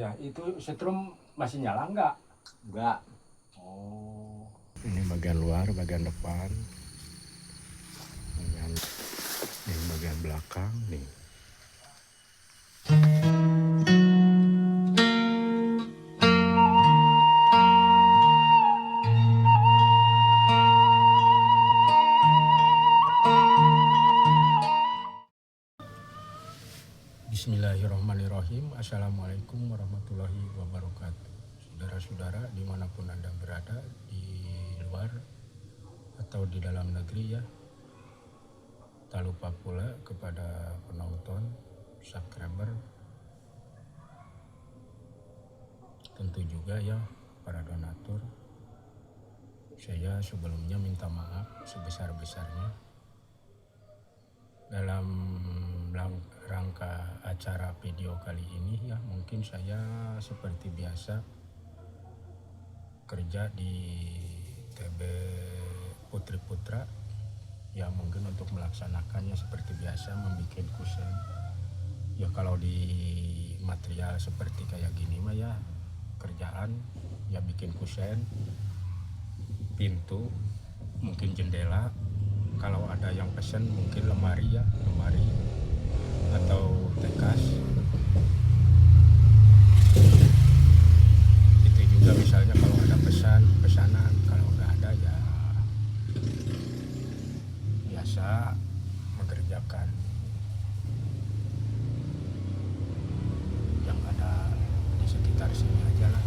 ya. Itu setrum masih nyala nggak? Enggak. Oh. Ini bagian luar, bagian depan. Bagian belakang nih. Bismillahirrahmanirrahim. Assalamualaikum warahmatullahi wabarakatuh. Saudara-saudara dimanapun Anda berada, di luar atau di dalam negeri ya. Tak lupa pula kepada penonton, subscriber, tentu juga ya para donatur. Saya sebelumnya minta maaf sebesar-besarnya dalam rangka acara video kali ini ya. Mungkin saya seperti biasa kerja di TB Putri Putra ya, mungkin untuk melaksanakannya seperti biasa membuat kusen ya. Kalau di material seperti kayak gini mah ya, kerjaan ya bikin kusen, pintu, mungkin jendela, kalau ada yang pesen mungkin lemari atau tekas. Itu juga misalnya kalau ada pesanan, kalau nggak ada ya biasa mengerjakan yang ada di sekitar sini aja lah.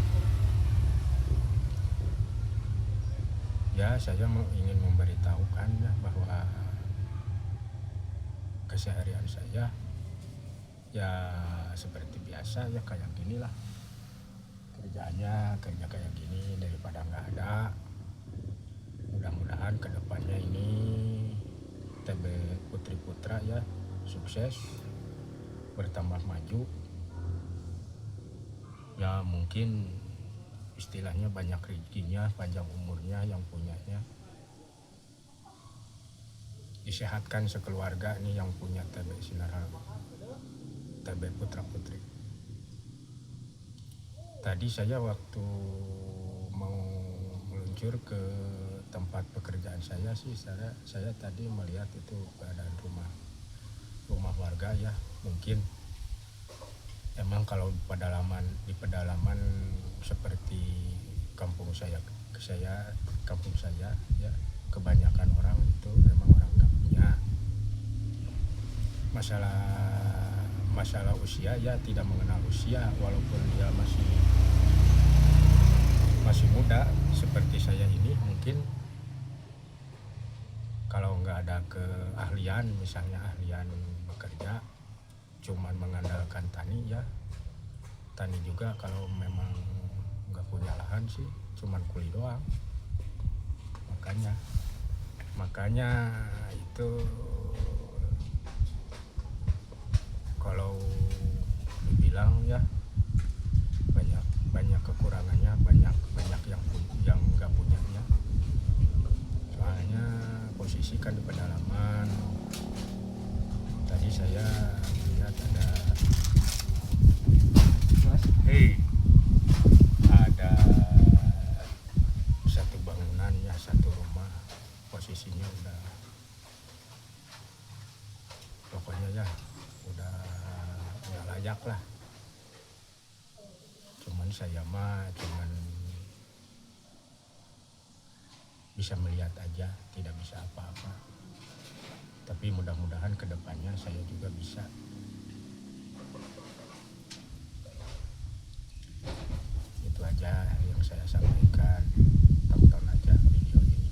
Ya, saya ingin memberitahukan ya bahwa keseharian saya ya seperti biasa ya, kayak gini lah kerjanya, kerja kayak gini daripada nggak ada. Mudah-mudahan kedepannya ini TB Putri Putra ya sukses, bertambah maju ya, mungkin istilahnya banyak rezekinya, panjang umurnya yang punyanya, disehatkan sekeluarga nih yang punya TB Sinar TB Putra Putri. Tadi saya waktu mau meluncur ke tempat pekerjaan saya sih, saya tadi melihat itu keadaan rumah warga ya. Mungkin emang kalau di pedalaman seperti kampung saya ya, kebanyakan orang itu memang orang nggak punya. Masalah usia ya tidak mengenal usia, walaupun dia masih muda seperti saya ini. Mungkin kalau nggak ada keahlian, misalnya ahlian bekerja cuman mengandalkan tani ya, tani juga kalau memang nggak punya lahan sih cuman kuli doang. Makanya itu kalau dibilang ya banyak kekurangannya, banyak yang nggak punyanya. Soalnya posisi kan di pedalaman. Tadi saya lihat ada satu bangunan ya, satu rumah, posisinya udah pokoknya ya udah layak lah. Cuman saya cuman bisa melihat aja, tidak bisa apa-apa. Tapi mudah-mudahan kedepannya saya juga bisa. Itu aja yang saya sampaikan. Tonton aja video ini.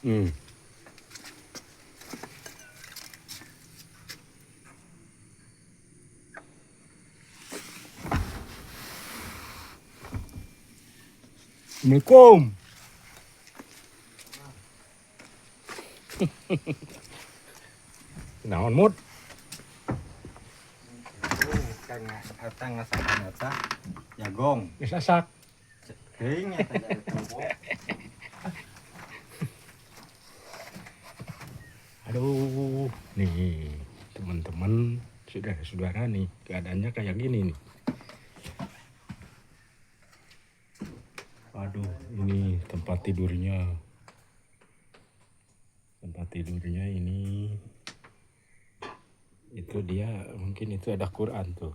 Hmm. Assalamualaikum. Naon mut? Kang eta ngasakan eta jagong. Geus asak. Teuing eta dari tubuh. Aduh, nih teman-teman, saudara-saudara nih, keadaannya kayak gini nih. Aduh, ini tempat tidurnya. Tempat tidurnya ini, itu dia, mungkin itu ada Quran tuh.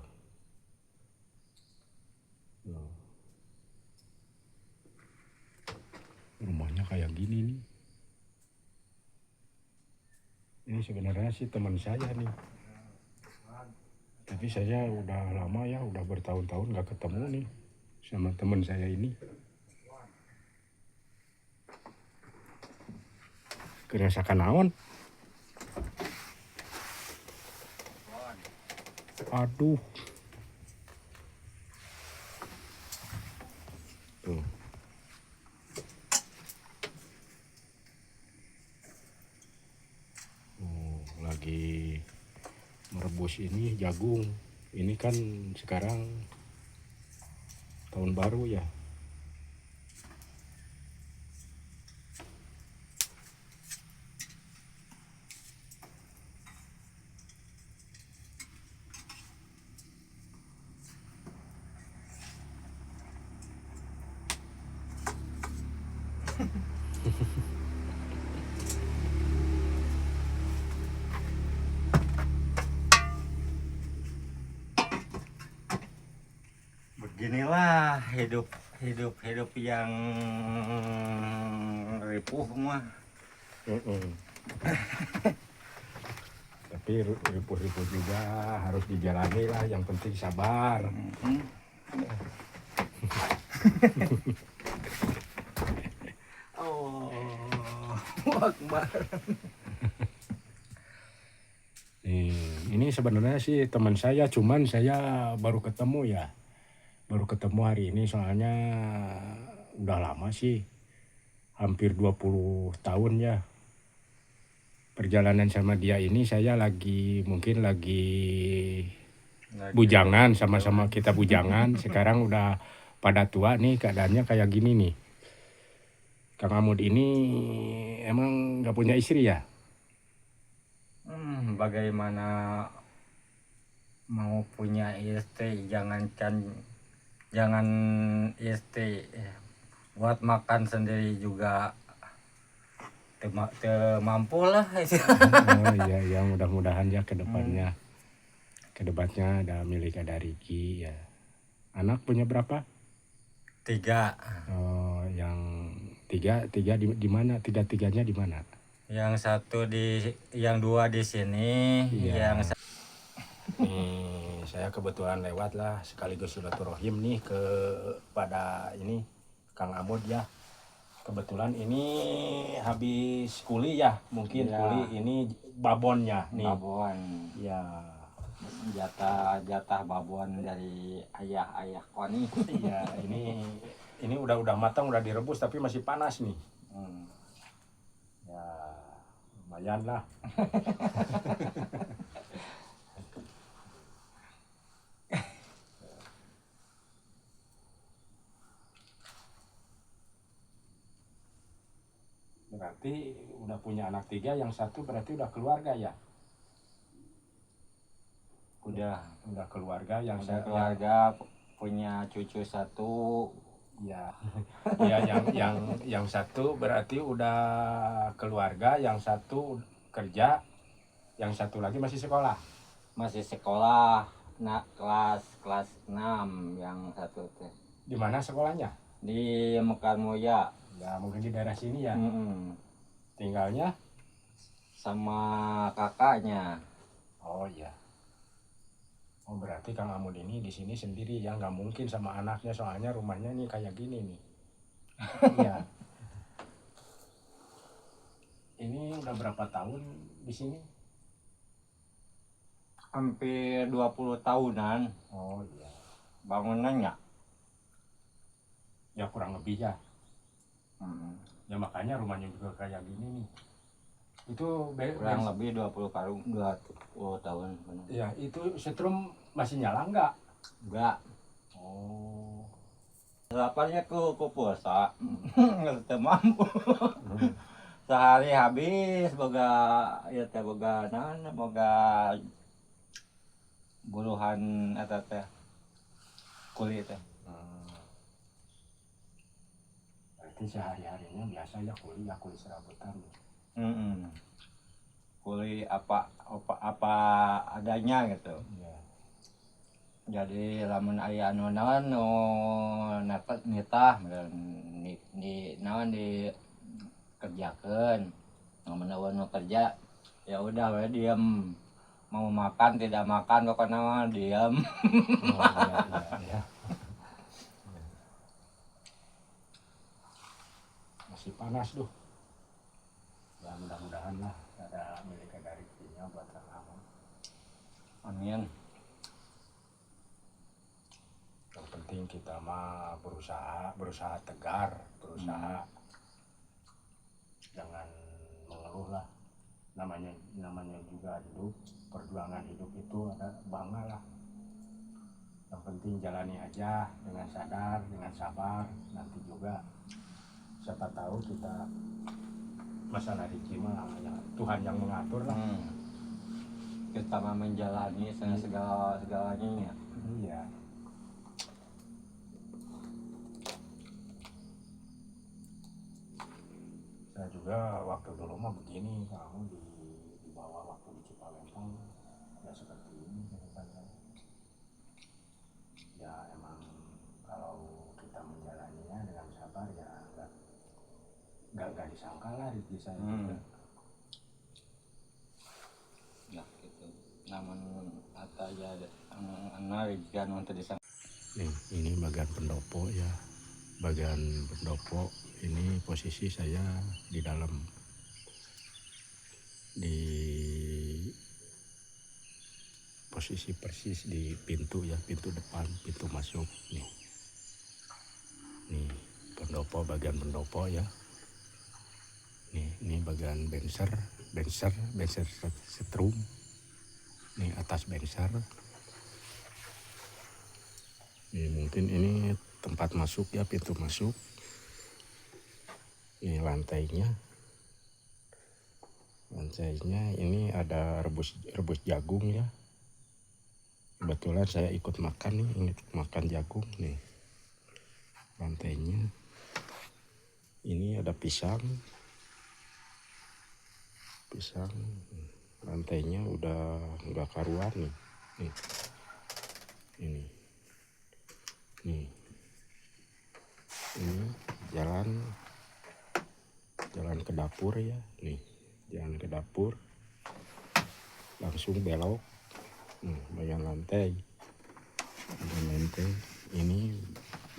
Tuh. Rumahnya kayak gini nih. Ini sebenarnya sih teman saya nih. Tapi saya udah lama ya, udah bertahun-tahun gak ketemu nih sama teman saya ini. Kerasakan naon? Aduh. Tuh. Lagi merebus ini jagung. Ini kan sekarang tahun baru ya. Beginilah hidup yang ripuh mah. Tapi ripuh-ripuh juga harus dijalani lah, yang penting sabar. Oh, Akbar. Ini sebenarnya sih teman saya, cuman saya baru ketemu ya. Baru ketemu hari ini, soalnya udah lama sih. Hampir 20 tahun ya. Perjalanan sama dia ini saya mungkin lagi bujangan, sama-sama kita bujangan. Sekarang udah pada tua nih, keadaannya kayak gini nih. Kang Amud ini emang gak punya istri ya? Bagaimana mau punya istri, jangan istri, buat makan sendiri juga mampu lah. Oh iya, ya mudah-mudahan ya kedepannya ada milik, ada Riki ya. Anak punya berapa? 3. Oh, yang tiga di mana? Tiga-tiganya di mana? Yang 2 di sini, Iya. yang Nih, saya kebetulan lewat lah, sekaligus silaturahim nih pada ini Kang Amud ya. Kebetulan ini habis kuli ya, mungkin ya. Kuli ini babonnya nih. Babon. Ya. Jatah babon dari ayah Koni. Iya, ini udah matang, udah direbus tapi masih panas nih. Ya, lumayan lah. Berarti udah punya anak 3, yang satu berarti udah keluarga ya? Udah keluarga, keluarga, punya cucu 1. Ya. Ya, yang satu berarti udah keluarga, yang satu kerja, yang satu lagi masih sekolah. Masih sekolah, kelas 6 yang satu teh. Di mana sekolahnya? Di Mekarmoya. Ya, mungkin di daerah sini ya. Tinggalnya sama kakaknya. Oh iya. Oh, berarti Kang Amud ini di sini sendiri ya, nggak mungkin sama anaknya, soalnya rumahnya nih kayak gini nih. Iya. ini udah berapa tahun di sini? Hampir 20 tahunan Oh iya. bangunannya. Ya kurang lebih ya. Hmm. Ya makanya rumahnya juga kayak gini nih. Itu Kurang lebih 20 tahun. Ya itu setrum masih nyala nggak? Enggak. Oh. Laparnya ku puasa. Nggak mampu. Sehari habis boga ya teh boga naon boga buluhan eta teh kulit teh. Berarti sehari-harinya biasa ya kulit serabutan. Kulit apa adanya gitu. Iya. Jadi lamun aya anu naon nu nitah di naon dikerjakeun. Namun nu kerja ya udah we diem. Mau makan tidak makan pokoknya mah diem. Oh, iya. Masih panas tuh. Ya mudah-mudahan lah ada milik dari rezekinya buat kamu. Amin. Yang penting kita mah berusaha tegar, berusaha jangan mengeluh lah. Namanya juga hidup, perjuangan hidup itu ada bangga lah. Yang penting jalani aja dengan sadar, dengan sabar. Nanti juga siapa tahu kita masalah rezeki mah ya Tuhan yang mengatur lah. Kita mah menjalani segalanya. Iya. Saya juga waktu dulu mah begini, kamu di bawah waktu di Cipalempang ya seperti ini ceritanya. Ya emang kalau kita menjalaninya dengan sabar ya nggak disangka lah rezeki saya juga. Ya gitu. Namun atau ya rezeki anu teu disangka. Ini bagian pendopo ya. Bagian pendopo ini posisi saya di dalam, di posisi persis di pintu ya, pintu depan, pintu masuk nih. Nih pendopo, bagian pendopo ya. Ini bagian benser setrum. Nih atas benser. Nih mungkin ini tempat masuk ya, pintu masuk. Ini lantainya ini ada rebus jagung ya. Kebetulan saya ikut makan nih, makan jagung nih. Lantainya ini ada pisang. Lantainya udah nggak karuan nih. Ini jalan ke dapur ya. Nih jalan ke dapur langsung belok. Bagian lantai ini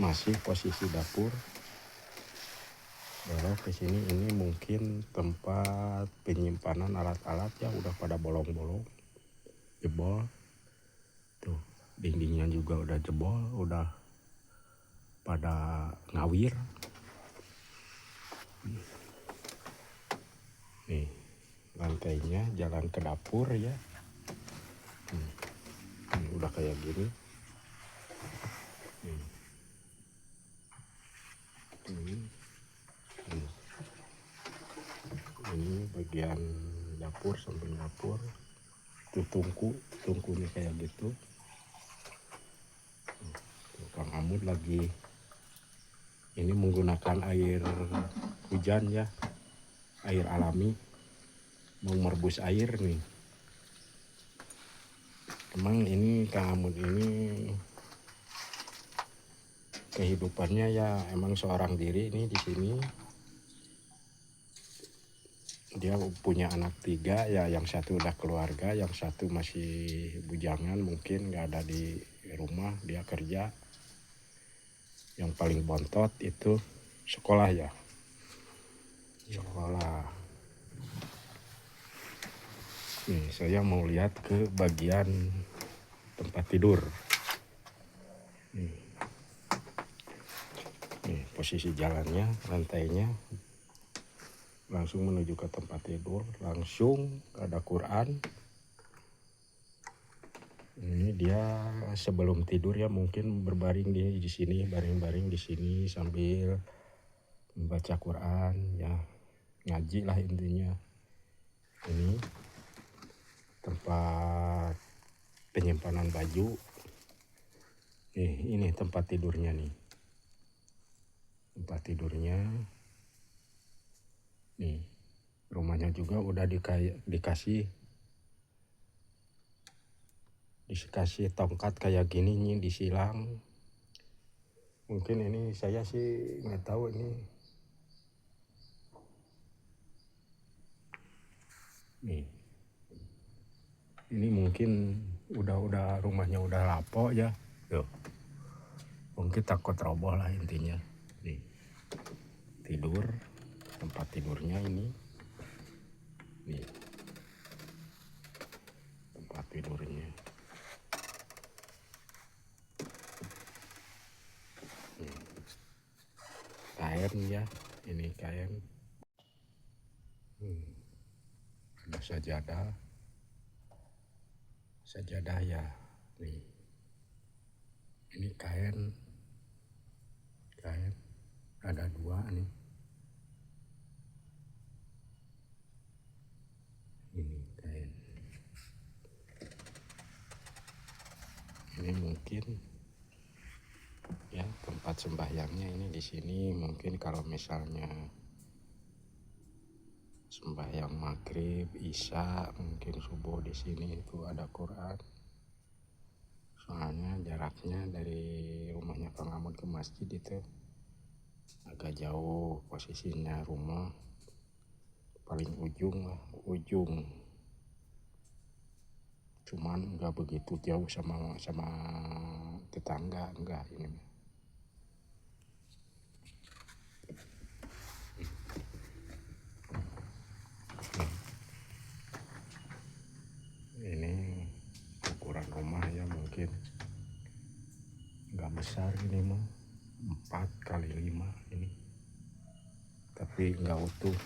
masih posisi dapur. Belok ke sini, ini mungkin tempat penyimpanan alat-alat ya, udah pada bolong-bolong, jebol. Tuh, dindingnya juga udah jebol, udah pada ngawir. Nih, lantainya jalan ke dapur ya. Udah kayak gini. Ini bagian dapur, samping dapur. Tuh tungkunya kayak gitu. Kang Amud lagi ini menggunakan air hujan ya, air alami, mau merebus air nih. Emang ini Kang Amud ini kehidupannya ya emang seorang diri ini di sini. Dia punya anak 3 ya, yang satu udah keluarga, yang satu masih bujangan, mungkin nggak ada di rumah, dia kerja. Yang paling bontot itu sekolah ya, sekolah. Nih, saya mau lihat ke bagian tempat tidur. Nih, posisi jalannya, lantainya langsung menuju ke tempat tidur, langsung ada Quran. Ini dia sebelum tidur ya, mungkin berbaring di sini, baring-baring di sini sambil membaca Quran ya, ngaji lah intinya. Ini tempat penyimpanan baju. Ini tempat tidurnya nih. Tempat tidurnya. Nih, rumahnya juga udah dikasih tongkat kayak gini nih, disilang. Mungkin ini saya sih nggak tahu ini. Nih, ini mungkin udah rumahnya udah lapo ya. Tuh, mungkin takut roboh lah intinya. Nih, tidur, tempat tidurnya ini. Nih, tempat tidurnya. Kain ya, ini kain. Ada sajadah ya. Nih, ini kain ada 2 nih. Ini kain. Ini mungkin ya tempat sembahyangnya ini di sini. Mungkin kalau misalnya sembahyang maghrib, isya, mungkin subuh di sini itu ada Quran. Soalnya jaraknya dari rumahnya Kang Amud ke masjid itu agak jauh, posisinya rumah paling ujung lah, cuman nggak begitu jauh sama tetangga, enggak ini. Ini ukuran rumah ya, mungkin nggak besar ini mah, 4x5 ini, tapi nggak utuh.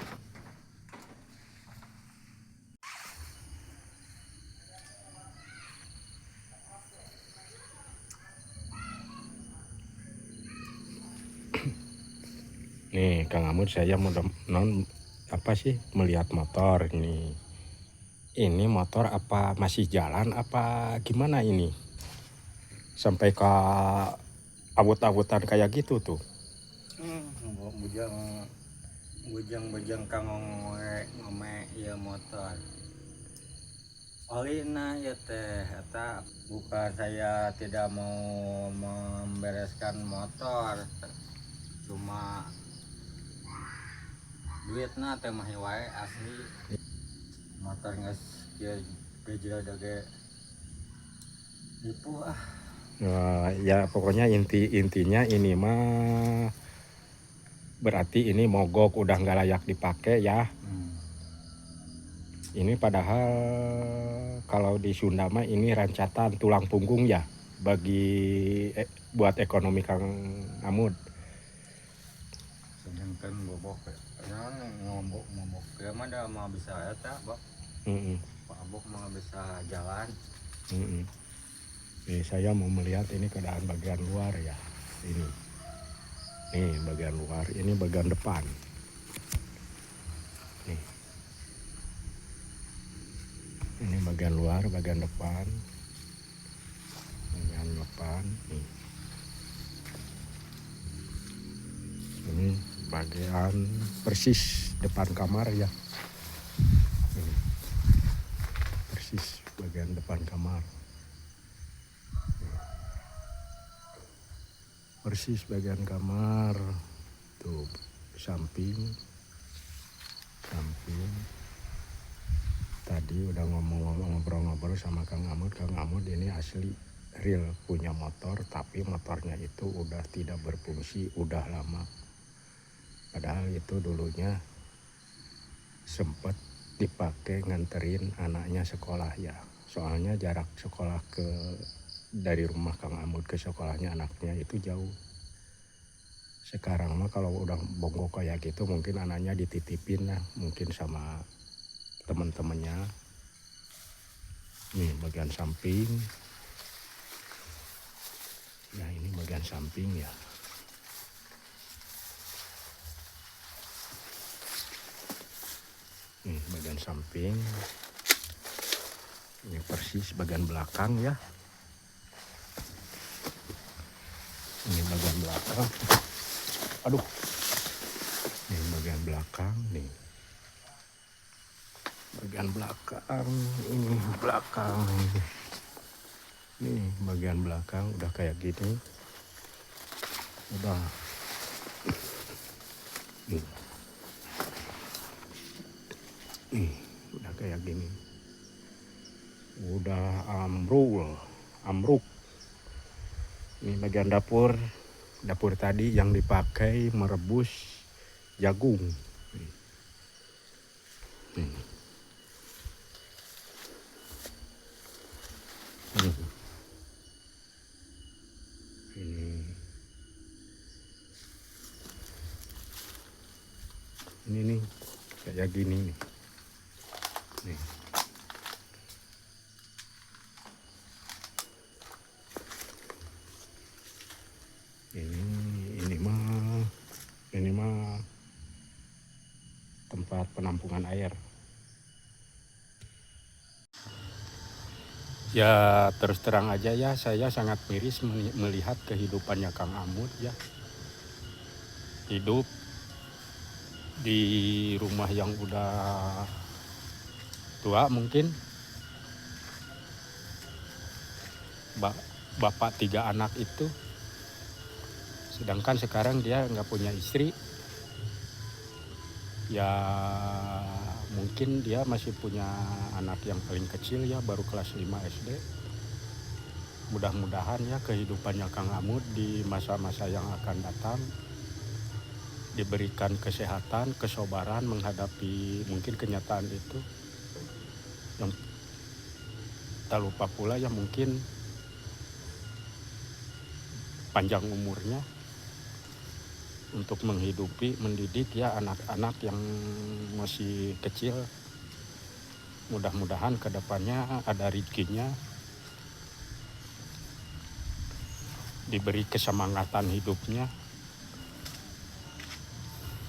Nih Kang Amud, saya mau melihat motor ini. Ini motor apa masih jalan apa gimana ini? Sampai ke awut-awutan kayak gitu tuh. Bujang kang ngome ya motor. Olina ya teh, eta bukan saya tidak mau membereskan motor, cuma duitna teh mah wae asli. Motor geus kieu ge nipu ah. Ya pokoknya intinya ini mah berarti ini mogok, udah nggak layak dipakai ya. Ini padahal kalau di Sunda mah ini rancatan tulang punggung ya bagi buat ekonomi Kang Amud. Sedangkan bobok ngobok ya mah dah mah bisa eta bok. Pak Abok mah bisa jalan. Nih saya mau melihat ini keadaan bagian luar ya. Ini bagian luar, ini bagian depan. Nih, ini bagian luar, bagian depan. Bagian depan nih. Ini bagian persis depan kamar ya. Ini, persis bagian depan kamar. Persis bagian kamar tuh, samping. Tadi udah ngobrol-ngobrol sama Kang Amud. Kang Amud ini asli real punya motor, tapi motornya itu udah tidak berfungsi, udah lama. Padahal itu dulunya sempet dipakai nganterin anaknya sekolah ya. Soalnya jarak sekolah dari rumah Kang Amut ke sekolahnya anaknya itu jauh. Sekarang mah kalau udah bongkok kayak gitu mungkin anaknya dititipin lah, mungkin sama teman-temannya. Nih bagian samping. Ya ini bagian samping ya. Nih bagian samping. Ini persis bagian belakang ya. Ini bagian belakang. Aduh. Ini bagian belakang nih. Bagian belakang, ini belakang. Nih bagian belakang udah kayak gini. Udah. Nih, udah kayak gini. Udah amruk. Ini bagian dapur tadi yang dipakai merebus jagung. Ini nih kayak gini nih. Nih. Ini mah tempat penampungan air. Ya terus terang aja ya, saya sangat miris melihat kehidupannya Kang Amut ya. Hidup di rumah yang udah tua mungkin. Bapak 3 anak itu. Sedangkan sekarang dia nggak punya istri. Ya mungkin dia masih punya anak yang paling kecil ya, baru kelas 5 SD. Mudah-mudahan ya kehidupannya Kang Amut di masa-masa yang akan datang diberikan kesehatan, kesabaran menghadapi mungkin kenyataan itu. Yang tak lupa pula ya mungkin panjang umurnya untuk menghidupi, mendidik ya anak-anak yang masih kecil. Mudah-mudahan kedepannya ada rezekinya, diberi kesemangatan hidupnya.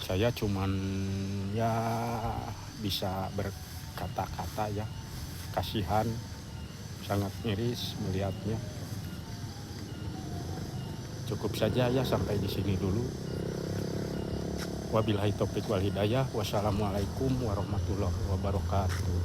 Saya cuman ya bisa berkata-kata ya, kasihan, sangat miris melihatnya. Cukup saja ya sampai di sini dulu. Wabillahi taufiq wal hidayah. Wassalamualaikum warahmatullahi wabarakatuh.